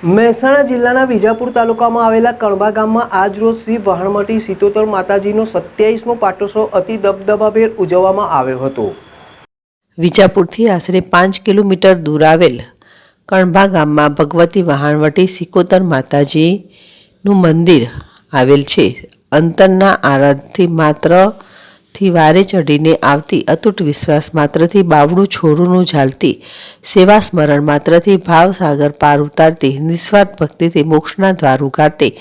મહેસાણા જિલ્લાના વિજાપુર તાલુકામાં આવેલા કણબા ગામમાં આજરોજ શ્રી વહાણવટી સિત્તોતર માતાજીનો 27મો પાટોત્સવ અતિ દબદબાભેર ઉજવવામાં આવ્યો હતો। વિજાપુરથી આશરે 5 કિલોમીટર દૂર આવેલ કણબા ગામમાં ભગવતી વહાણવટી સિકોતર માતાજીનું મંદિર આવેલ છે। અંતરના આરાધથી માત્રથી વારે ચડીને આવતી અતૂટ વિશ્વાસ માત્રથી બાવડું છોરુંનું ઝાલતી સેવા સ્મરણ માત્રથી ભાવસાગર પાર ઉતારતી નિસ્વાર્થ ભક્તિથી મોક્ષના દ્વાર ઉગાડતી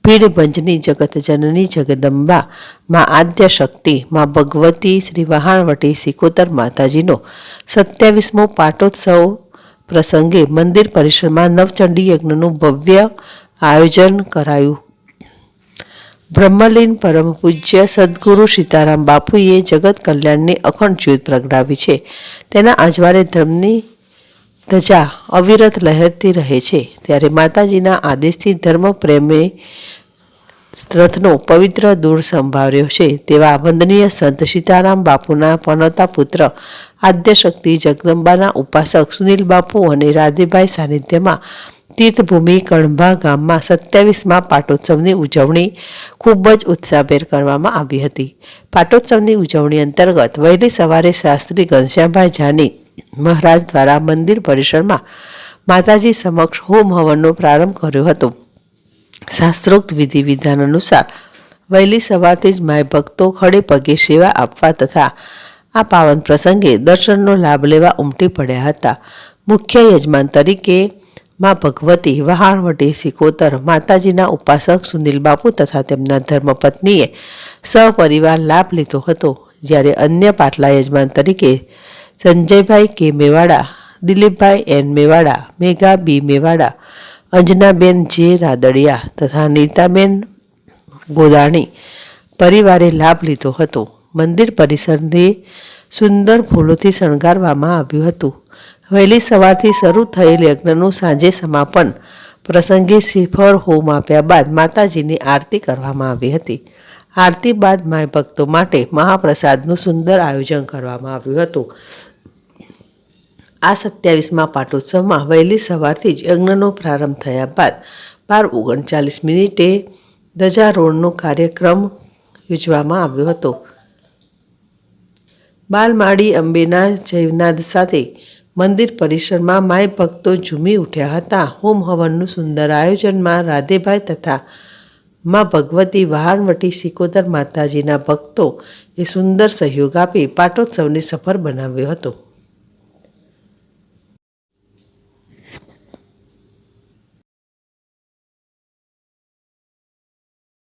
પીડ ભંજની જગત જનની જગદંબા માં આદ્ય શક્તિ માં ભગવતી શ્રી વહાણવટી સિકોતર માતાજીનો 27મો પાટોત્સવ પ્રસંગે મંદિર પરિસરમાં નવચંડી યજ્ઞનું ભવ્ય આયોજન કરાયું। બ્રહ્મલીન પરમ પૂજ્ય સદગુરુ સીતારામ બાપુએ જગત કલ્યાણની અખંડ જ્યોત પ્રગટાવી છે। તેના અજવાળે ધર્મની ધજા અવિરત લહેરતી રહે છે। ત્યારે માતાજીના આદેશથી ધર્મ પ્રેમે રથનો પવિત્ર દોર સંભાળ્યો છે તેવા વંદનીય સંત સીતારામ બાપુના પનોતા પુત્ર આદ્યશક્તિ જગદંબાના ઉપાસક સુનિલ બાપુ અને રાધેભાઈ સાનિધ્યમાં તીર્થભૂમિ કણબા ગામમાં 27મા પાટોત્સવની ઉજવણી ખૂબ જ ઉત્સાહભેર કરવામાં આવી હતી। પાટોત્સવની ઉજવણી અંતર્ગત વહેલી સવારે શાસ્ત્રી ઘનશ્યામભાઈ જાની મહારાજ દ્વારા મંદિર પરિસરમાં માતાજી સમક્ષ હોમ હવનનો પ્રારંભ કર્યો હતો। શાસ્ત્રોક્ત વિધિ વિધાન અનુસાર વહેલી સવારથી જ માય ભક્તો ખડે પગે સેવા આપવા તથા આ પાવન પ્રસંગે દર્શનનો લાભ લેવા ઉમટી પડ્યા હતા। મુખ્ય યજમાન તરીકે માં ભગવતી વહાણવટી સિકોતર માતાજીના ઉપાસક સુનિલ બાપુ તથા તેમના ધર્મપત્નીએ સહપરિવાર લાભ લીધો હતો। જ્યારે અન્ય પાટલા યજમાન તરીકે સંજયભાઈ કે મેવાડા, દિલીપભાઈ એન મેવાડા, મેઘા બી મેવાડા, અંજનાબેન જે રાદડિયા તથા નીતાબેન ગોદાણી પરિવારે લાભ લીધો હતો। મંદિર પરિસરને સુંદર ફૂલોથી શણગારવામાં આવ્યું હતું। વહેલી સવારથી શરૂ થયેલ યજ્ઞનું સાંજે સમાપન પ્રસંગે શ્રીફળ હોમ આપ્યા બાદ માતાજીની આરતી કરવામાં આવી હતી। આરતી બાદ માય ભક્તો માટે મહાપ્રસાદનું સુંદર આયોજન કરવામાં આવ્યું હતું। આ 27મા પાટોત્સવમાં વહેલી સવારથી જ યજ્ઞનો પ્રારંભ થયા બાદ 12:39 ધ્વજારોહણનો કાર્યક્રમ યોજવામાં આવ્યો હતો। બાલમાડી અંબેના જયનાદ સાથે મંદિર પરિસરમાં માય ભક્તો ઝૂમી ઉઠ્યા હતા। હોમ હવનનું સુંદર આયોજનમાં રાધેભાઈ તથા માં ભગવતી વહાણવટી સિકોતર માતાજીના ભક્તો એ સુંદર સહયોગ આપી પાટોત્સવને સફળ બનાવ્યો હતો।